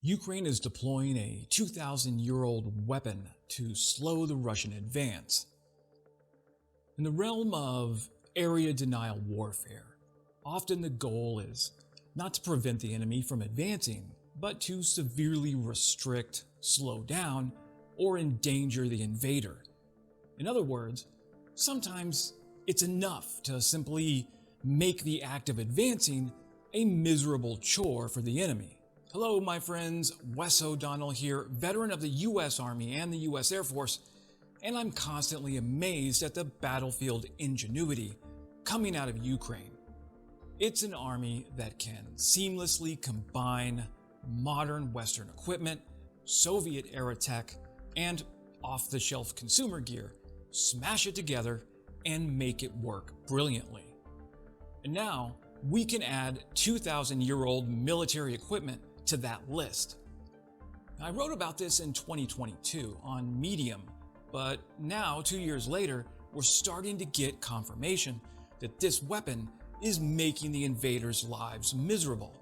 Ukraine is deploying a 2,000-year-old weapon to slow the Russian advance. In the realm of area denial warfare, often the goal is not to prevent the enemy from advancing, but to severely restrict, slow down, or endanger the invader. In other words, sometimes it's enough to simply make the act of advancing a miserable chore for the enemy. Hello, my friends, Wes O'Donnell here, veteran of the U.S. Army and the U.S. Air Force, and I'm constantly amazed at the battlefield ingenuity coming out of Ukraine. It's an army that can seamlessly combine modern Western equipment, Soviet-era tech, and off-the-shelf consumer gear, smash it together, and make it work brilliantly. And now, we can add 2,000-year-old military equipment to that list. I wrote about this in 2022 on Medium, but now, 2 years later, we're starting to get confirmation that this weapon is making the invaders' lives miserable.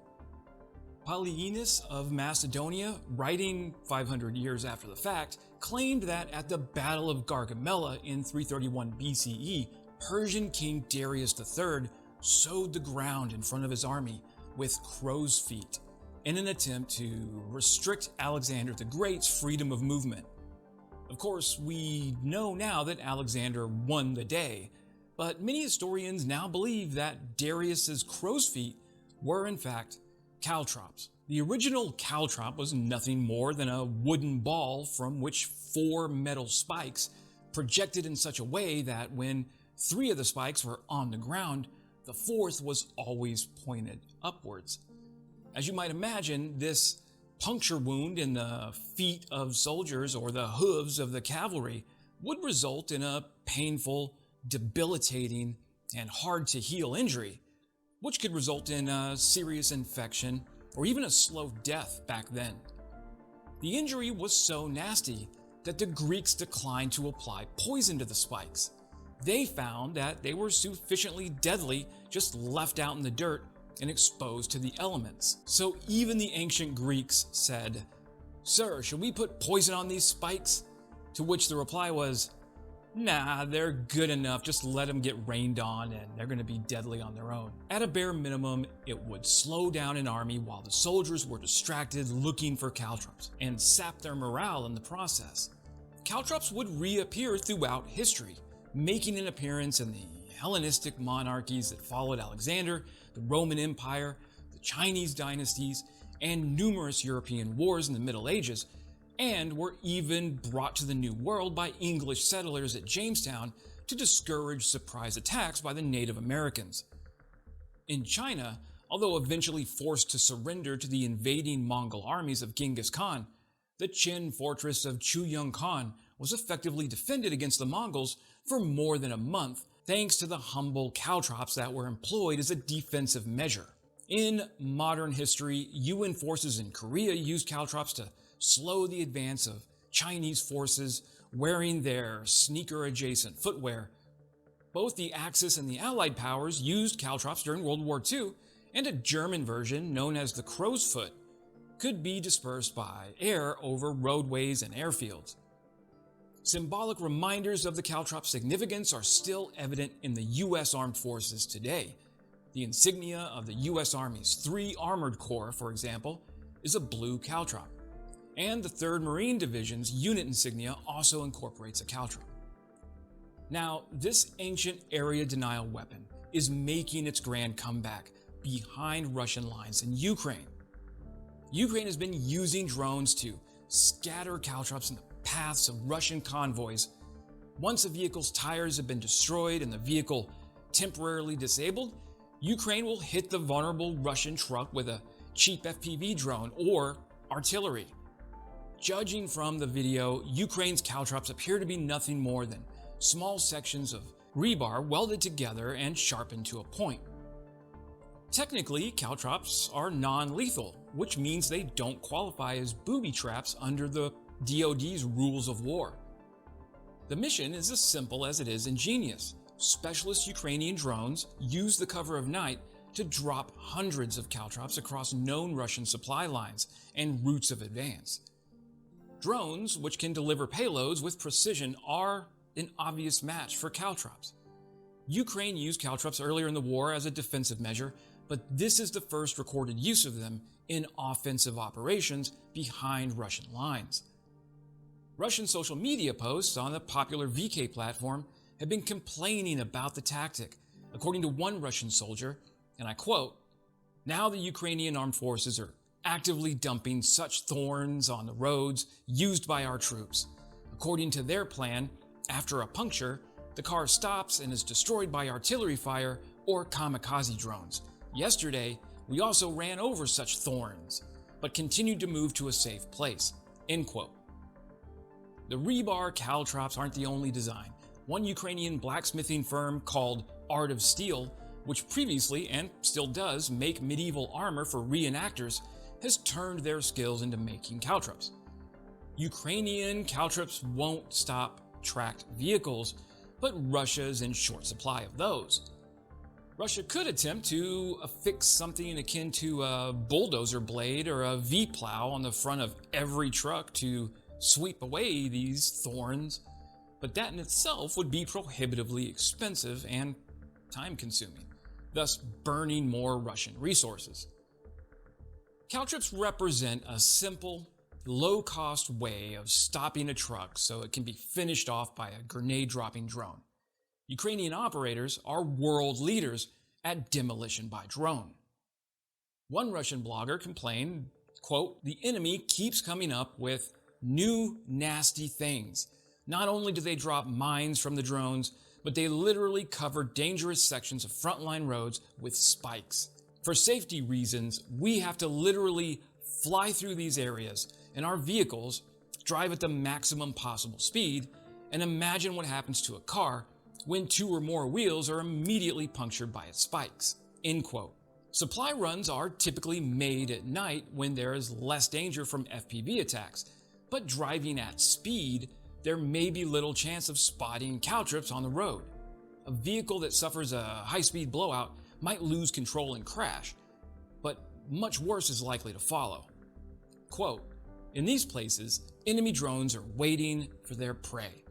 Polygenes of Macedonia, writing 500 years after the fact, claimed that at the Battle of Gaugamela in 331 BCE, Persian King Darius III sowed the ground in front of his army with crow's feet in an attempt to restrict Alexander the Great's freedom of movement. Of course, we know now that Alexander won the day, but many historians now believe that Darius's crow's feet were in fact caltrops. The original caltrop was nothing more than a wooden ball from which 4 metal spikes projected in such a way that when 3 of the spikes were on the ground, the 4th was always pointed upwards. As you might imagine, this puncture wound in the feet of soldiers or the hooves of the cavalry would result in a painful, debilitating, and hard to heal injury, which could result in a serious infection or even a slow death back then. The injury was so nasty that the Greeks declined to apply poison to the spikes. They found that they were sufficiently deadly just left out in the dirt and exposed to the elements. So even the ancient Greeks said, "Sir, should we put poison on these spikes?" To which the reply was, "Nah, they're good enough, just let them get rained on and they're going to be deadly on their own." At a bare minimum, it would slow down an army while the soldiers were distracted looking for caltrops and sap their morale in the process. Caltrops would reappear throughout history, making an appearance in the Hellenistic monarchies that followed Alexander, the Roman Empire, the Chinese dynasties, and numerous European wars in the Middle Ages, and were even brought to the New World by English settlers at Jamestown to discourage surprise attacks by the Native Americans. In China, although eventually forced to surrender to the invading Mongol armies of Genghis Khan, the Qin fortress of Chuyangkan was effectively defended against the Mongols for more than a month, thanks to the humble caltrops that were employed as a defensive measure. In modern history, UN forces in Korea used caltrops to slow the advance of Chinese forces wearing their sneaker-adjacent footwear. Both the Axis and the Allied powers used caltrops during World War II, and a German version, known as the crow's foot, could be dispersed by air over roadways and airfields. Symbolic reminders of the caltrop's significance are still evident in the U.S. Armed Forces today. The insignia of the U.S. Army's 3 Armored Corps, for example, is a blue caltrop, and the 3rd Marine Division's unit insignia also incorporates a caltrop. Now, this ancient area denial weapon is making its grand comeback behind Russian lines in Ukraine. Ukraine has been using drones to scatter caltrops in the paths of Russian convoys. Once a vehicle's tires have been destroyed and the vehicle temporarily disabled, Ukraine will hit the vulnerable Russian truck with a cheap FPV drone or artillery. Judging from the video, Ukraine's caltrops appear to be nothing more than small sections of rebar welded together and sharpened to a point. Technically, caltrops are non-lethal, which means they don't qualify as booby traps under the DoD's rules of war. The mission is as simple as it is ingenious. Specialist Ukrainian drones use the cover of night to drop hundreds of caltrops across known Russian supply lines and routes of advance. Drones, which can deliver payloads with precision, are an obvious match for caltrops. Ukraine used caltrops earlier in the war as a defensive measure, but this is the first recorded use of them in offensive operations behind Russian lines. Russian social media posts on the popular VK platform have been complaining about the tactic. According to one Russian soldier, and I quote, "Now the Ukrainian armed forces are actively dumping such thorns on the roads used by our troops. According to their plan, after a puncture, the car stops and is destroyed by artillery fire or kamikaze drones. Yesterday, we also ran over such thorns, but continued to move to a safe place." End quote. The rebar caltrops aren't the only design. One Ukrainian blacksmithing firm called Art of Steel, which previously and still does make medieval armor for reenactors, has turned their skills into making caltrops. Ukrainian caltrops won't stop tracked vehicles, but Russia is in short supply of those. Russia could attempt to affix something akin to a bulldozer blade or a V-plow on the front of every truck to sweep away these thorns, but that in itself would be prohibitively expensive and time-consuming, thus burning more Russian resources. Caltrops represent a simple, low-cost way of stopping a truck so it can be finished off by a grenade-dropping drone. Ukrainian operators are world leaders at demolition by drone. One Russian blogger complained, quote, "The enemy keeps coming up with new nasty things. Not only do they drop mines from the drones, but they literally cover dangerous sections of frontline roads with spikes. For safety reasons, we have to literally fly through these areas, and our vehicles drive at the maximum possible speed, and imagine what happens to a car when two or more wheels are immediately punctured by its spikes." End quote. Supply runs are typically made at night when there is less danger from FPV attacks, but driving at speed, there may be little chance of spotting caltrops on the road. A vehicle that suffers a high-speed blowout might lose control and crash, but much worse is likely to follow. Quote, "In these places, enemy drones are waiting for their prey.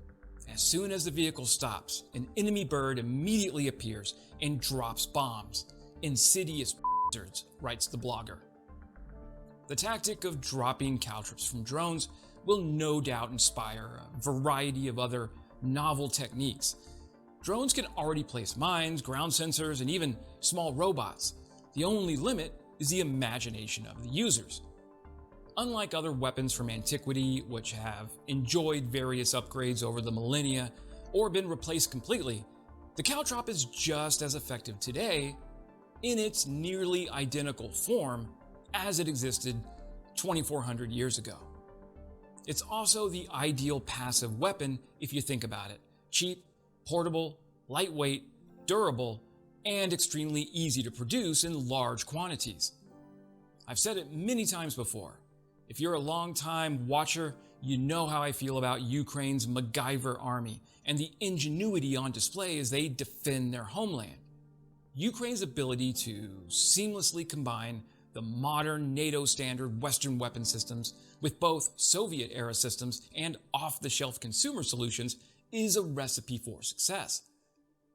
As soon as the vehicle stops, an enemy bird immediately appears and drops bombs. Insidious bastards," writes the blogger. The tactic of dropping caltrops from drones will no doubt inspire a variety of other novel techniques. Drones can already place mines, ground sensors, and even small robots. The only limit is the imagination of the users. Unlike other weapons from antiquity, which have enjoyed various upgrades over the millennia or been replaced completely, the caltrop is just as effective today in its nearly identical form as it existed 2,400 years ago. It's also the ideal passive weapon if you think about it. Cheap, portable, lightweight, durable, and extremely easy to produce in large quantities. I've said it many times before. If you're a long-time watcher, you know how I feel about Ukraine's MacGyver army and the ingenuity on display as they defend their homeland. Ukraine's ability to seamlessly combine the modern NATO standard Western weapon systems with both Soviet-era systems and off-the-shelf consumer solutions is a recipe for success.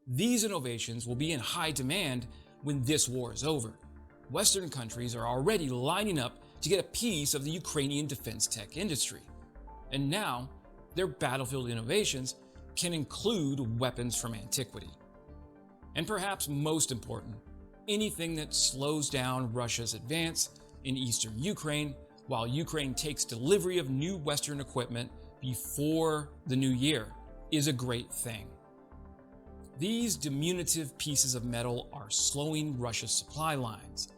These innovations will be in high demand when this war is over. Western countries are already lining up to get a piece of the Ukrainian defense tech industry. And now, their battlefield innovations can include weapons from antiquity. And perhaps most important, anything that slows down Russia's advance in eastern Ukraine while Ukraine takes delivery of new Western equipment before the new year is a great thing. These diminutive pieces of metal are slowing Russia's supply lines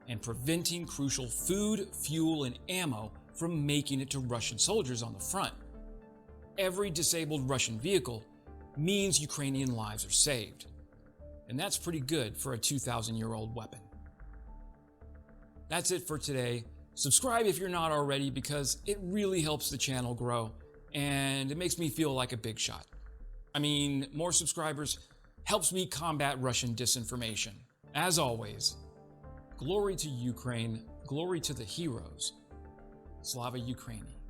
and preventing crucial food, fuel, and ammo from making it to Russian soldiers on the front. Every disabled Russian vehicle means Ukrainian lives are saved. And that's pretty good for a 2,000-year-old weapon. That's it for today. Subscribe if you're not already because it really helps the channel grow and it makes me feel like a big shot. I mean, more subscribers helps me combat Russian disinformation. As always, glory to Ukraine, glory to the heroes. Slava Ukraini.